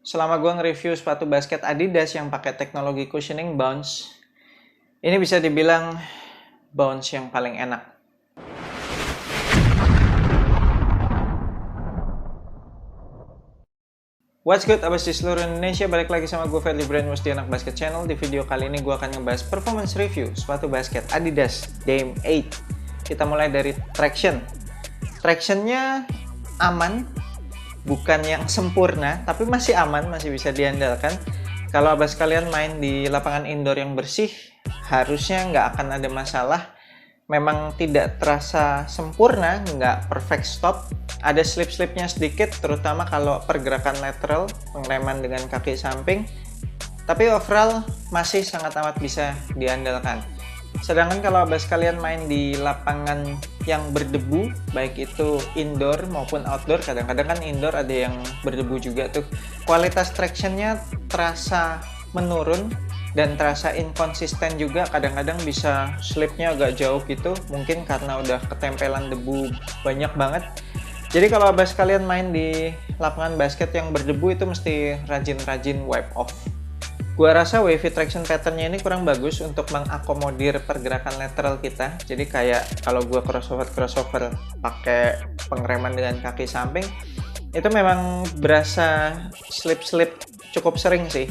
Selama gue nge-review sepatu basket Adidas yang pakai teknologi cushioning bounce, ini bisa dibilang bounce yang paling enak. What's good, abas di seluruh Indonesia, balik lagi sama gue Fadli Brandmus di Anak Basket Channel. Di video kali ini gue akan ngebahas performance review sepatu basket Adidas Dame 8. Kita mulai dari traction. Tractionnya aman, bukan yang sempurna, tapi masih aman, masih bisa diandalkan. Kalau abas kalian main di lapangan indoor yang bersih, harusnya nggak akan ada masalah. Memang tidak terasa sempurna, nggak perfect stop. Ada slip-slipnya sedikit, terutama kalau pergerakan lateral, pengereman dengan kaki samping. Tapi overall masih sangat amat bisa diandalkan. Sedangkan kalau abas kalian main di lapangan yang berdebu, baik itu indoor maupun outdoor, kadang-kadang kan indoor ada yang berdebu juga tuh, kualitas tractionnya terasa menurun dan terasa inkonsisten juga. Kadang-kadang bisa slipnya agak jauh gitu, mungkin karena udah ketempelan debu banyak banget. Jadi kalau abas kalian main di lapangan basket yang berdebu itu mesti rajin-rajin wipe off. Gua rasa wavy traction patternnya ini kurang bagus untuk mengakomodir pergerakan lateral kita. Jadi kayak kalau gua crossover pakai pengereman dengan kaki samping, itu memang berasa slip-slip cukup sering sih.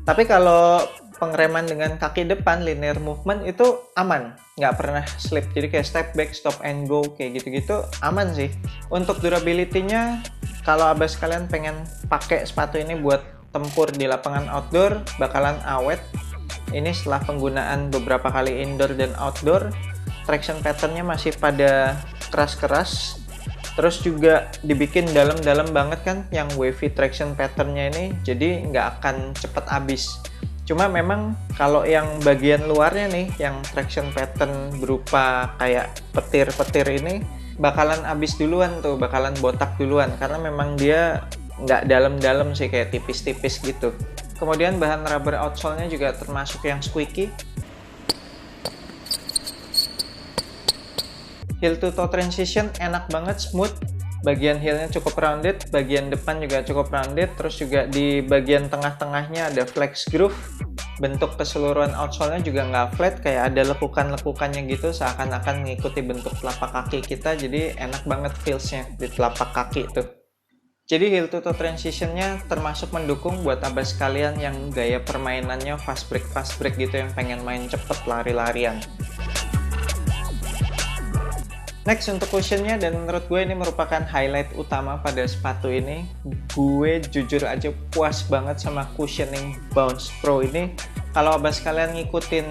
Tapi kalau pengereman dengan kaki depan, linear movement, itu aman, nggak pernah slip. Jadi kayak step back, stop and go, kayak gitu-gitu aman sih. Untuk durability-nya, kalau abas kalian pengen pakai sepatu ini buat tempur di lapangan outdoor, bakalan awet. Ini setelah penggunaan beberapa kali indoor dan outdoor, traction patternnya masih pada keras-keras. Terus juga dibikin dalam-dalam banget kan yang wavy traction patternnya ini, jadi nggak akan cepet habis. Cuma memang kalau yang bagian luarnya nih, yang traction pattern berupa kayak petir-petir ini, bakalan habis duluan tuh, bakalan botak duluan, karena memang dia nggak dalam-dalam sih, kayak tipis-tipis gitu. Kemudian bahan rubber outsole-nya juga termasuk yang squeaky. Heel to toe transition enak banget, smooth. Bagian heelnya cukup rounded, bagian depan juga cukup rounded, terus juga di bagian tengah-tengahnya ada flex groove. Bentuk keseluruhan outsole-nya juga nggak flat, kayak ada lekukan-lekukannya gitu, seakan-akan mengikuti bentuk telapak kaki kita, jadi enak banget feels-nya di telapak kaki tuh. Jadi heel to toe transition-nya termasuk mendukung buat abas kalian yang gaya permainannya fast break gitu, yang pengen main cepet lari-larian. Next, untuk cushionnya, dan menurut gue ini merupakan highlight utama pada sepatu ini. Gue jujur aja puas banget sama cushioning Bounce Pro ini. Kalau abas kalian ngikutin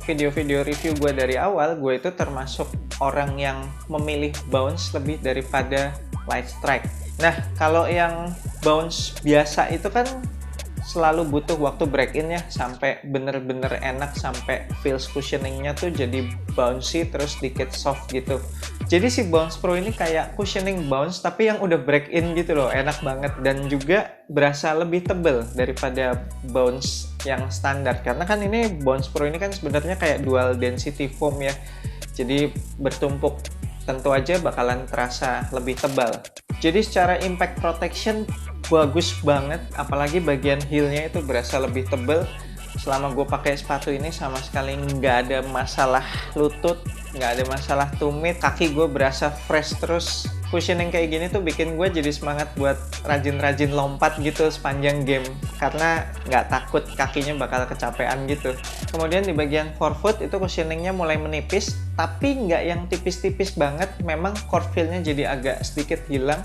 video-video review gue dari awal, gue itu termasuk orang yang memilih Bounce lebih daripada Light Strike. Nah, kalau yang Bounce biasa itu kan selalu butuh waktu break in ya, sampai bener-bener enak, sampai feels cushioningnya tuh jadi bouncy terus dikit soft gitu. Jadi si Bounce Pro ini kayak cushioning bounce tapi yang udah break in gitu loh, enak banget. Dan juga berasa lebih tebel daripada bounce yang standar, karena kan ini Bounce Pro ini kan sebenarnya kayak dual density foam ya, jadi bertumpuk, tentu aja bakalan terasa lebih tebal. Jadi secara impact protection bagus banget, apalagi bagian heelnya itu berasa lebih tebal. Selama gue pakai sepatu ini sama sekali nggak ada masalah lutut, nggak ada masalah tumit, kaki gue berasa fresh terus. Cushioning kayak gini tuh bikin gue jadi semangat buat rajin-rajin lompat gitu sepanjang game, karena nggak takut kakinya bakal kecapean gitu. Kemudian di bagian forefoot itu cushioningnya mulai menipis, tapi nggak yang tipis-tipis banget, memang core feel-nya jadi agak sedikit hilang.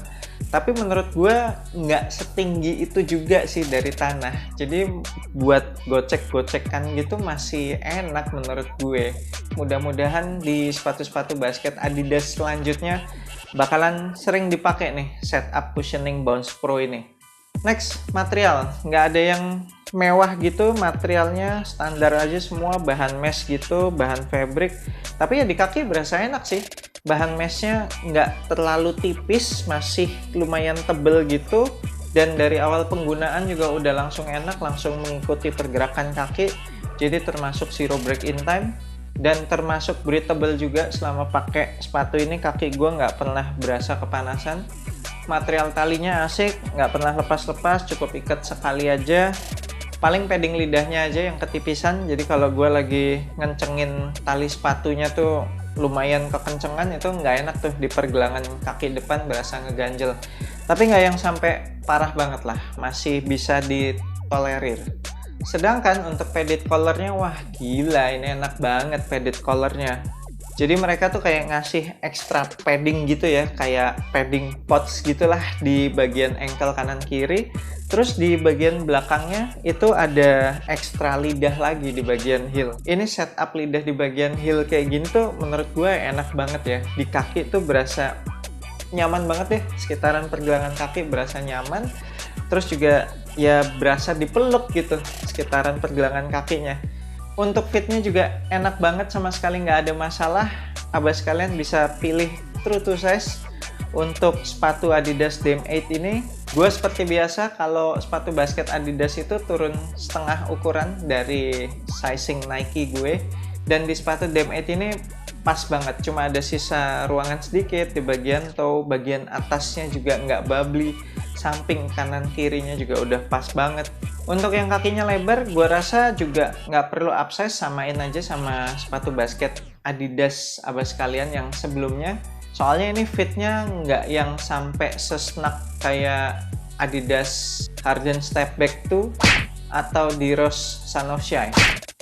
Tapi menurut gue nggak setinggi itu juga sih dari tanah, jadi buat gocek-gocekan gitu masih enak menurut gue. Mudah-mudahan di sepatu-sepatu basket Adidas selanjutnya bakalan sering dipakai nih setup cushioning Bounce Pro ini. Next, material. Nggak ada yang mewah gitu, materialnya standar aja semua, bahan mesh gitu, bahan fabric. Tapi ya di kaki berasa enak sih. Bahan meshnya nggak terlalu tipis, masih lumayan tebel gitu. Dan dari awal penggunaan juga udah langsung enak, langsung mengikuti pergerakan kaki. Jadi termasuk zero break in time. Dan termasuk breathable juga. Selama pakai sepatu ini kaki gue nggak pernah berasa kepanasan. material talinya asik, nggak pernah lepas-lepas, cukup ikat sekali aja. Paling padding lidahnya aja yang ketipisan, jadi kalau gue lagi ngencengin tali sepatunya tuh lumayan kekencengan, itu nggak enak tuh di pergelangan kaki depan, berasa ngeganjel. Tapi nggak yang sampai parah banget lah, masih bisa ditolerir. Sedangkan untuk padded collarnya, wah gila, ini enak banget padded collarnya. Jadi mereka tuh kayak ngasih extra padding gitu ya, kayak padding pouch gitulah di bagian ankle kanan kiri. Terus di bagian belakangnya itu ada ekstra lidah lagi di bagian heel. Ini setup lidah di bagian heel kayak gini tuh menurut gue enak banget ya. Di kaki tuh berasa nyaman banget deh, sekitaran pergelangan kaki berasa nyaman. Terus juga ya berasa dipeluk gitu sekitaran pergelangan kakinya. Untuk fitnya juga enak banget, sama sekali nggak ada masalah. Abas kalian bisa pilih true to size untuk sepatu Adidas Dame 8 ini. Gue seperti biasa, kalau sepatu basket Adidas itu turun setengah ukuran dari sizing Nike gue. Dan di sepatu Dame 8 ini pas banget, cuma ada sisa ruangan sedikit di bagian toe, bagian atasnya juga nggak bubbly, samping kanan kirinya juga udah pas banget. Untuk yang kakinya lebar, gue rasa juga nggak perlu upsize, samain aja sama sepatu basket Adidas abas kalian yang sebelumnya. Soalnya ini fitnya nggak yang sampai sesnak kayak Adidas Harden Step Back 2 atau di Rose Son of Shine.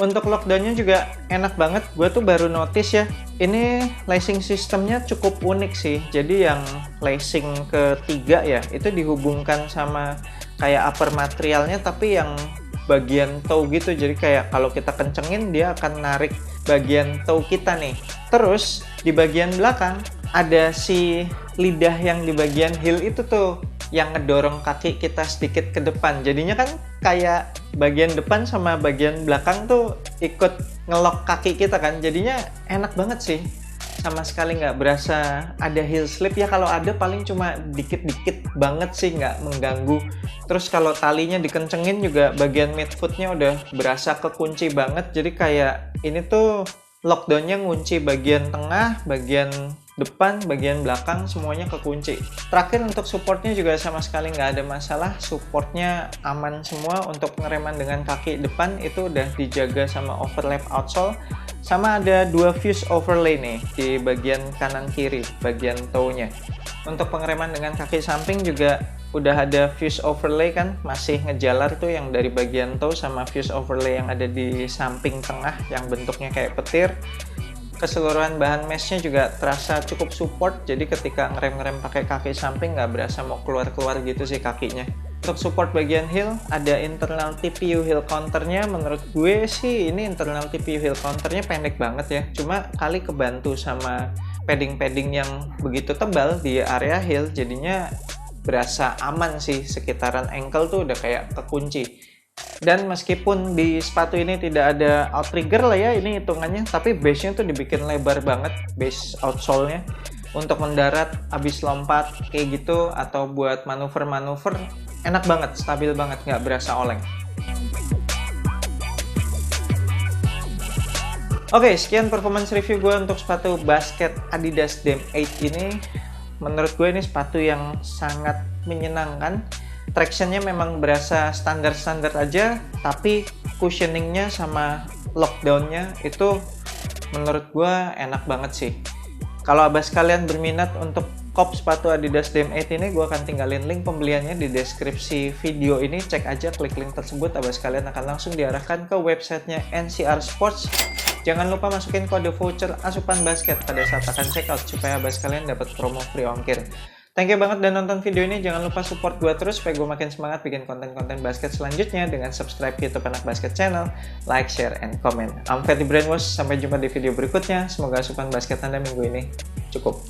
Untuk lockdownnya juga enak banget, gue tuh baru notice ya. Ini lacing sistemnya cukup unik sih. Jadi yang lacing ketiga ya, itu dihubungkan sama kayak upper materialnya, tapi yang bagian toe gitu. Jadi kayak kalau kita kencengin dia akan narik bagian toe kita nih. Terus di bagian belakang ada si lidah yang di bagian heel itu tuh yang ngedorong kaki kita sedikit ke depan. Jadinya kan kayak bagian depan sama bagian belakang tuh ikut ngelok kaki kita kan. Jadinya enak banget sih. Sama sekali nggak berasa ada heel slip ya, kalau ada paling cuma dikit-dikit banget sih, nggak mengganggu. Terus kalau talinya dikencengin juga bagian midfootnya udah berasa kekunci banget. Jadi kayak ini tuh lockdownnya ngunci bagian tengah, bagian depan, bagian belakang, semuanya kekunci. Terakhir untuk supportnya juga sama sekali nggak ada masalah, supportnya aman semua. Untuk pengereman dengan kaki depan itu udah dijaga sama overlap outsole, sama ada dua fuse overlay nih di bagian kanan kiri, bagian toe-nya. Untuk pengereman dengan kaki samping juga udah ada fuse overlay kan, masih ngejalar tuh yang dari bagian toe, sama fuse overlay yang ada di samping tengah yang bentuknya kayak petir. Keseluruhan bahan meshnya juga terasa cukup support, jadi ketika ngerem-ngerem pakai kaki samping nggak berasa mau keluar-keluar gitu sih kakinya. Untuk support bagian heel, ada internal TPU heel counternya. Menurut gue sih ini internal TPU heel counternya pendek banget ya, cuma kali kebantu sama padding-padding yang begitu tebal di area heel, jadinya berasa aman sih, sekitaran ankle tuh udah kayak kekunci. Dan meskipun di sepatu ini tidak ada outrigger lah ya, ini hitungannya, tapi base-nya tuh dibikin lebar banget, base outsole-nya. Untuk mendarat, abis lompat kayak gitu, atau buat manuver-manuver, enak banget, stabil banget, nggak berasa oleng. Oke, sekian performance review gue untuk sepatu basket Adidas Dame 8 ini. Menurut gue ini sepatu yang sangat menyenangkan. Tractionnya memang berasa standar-standar aja, tapi cushioningnya sama lockdownnya itu menurut gue enak banget sih. Kalau abas kalian berminat untuk kop sepatu Adidas Dame 8 ini, gue akan tinggalin link pembeliannya di deskripsi video ini. Cek aja, klik link tersebut, abas kalian akan langsung diarahkan ke websitenya NCR Sports. Jangan lupa masukin kode voucher Asupan Basket pada saat akan checkout supaya abas kalian dapat promo free ongkir. Thank you banget udah nonton video ini. Jangan lupa support gue terus supaya gue makin semangat bikin konten-konten basket selanjutnya dengan subscribe YouTube Anak Basket Channel, like, share, and comment. I'm Fatty Brainwash. Sampai jumpa di video berikutnya. Semoga asupan basket Anda minggu ini cukup.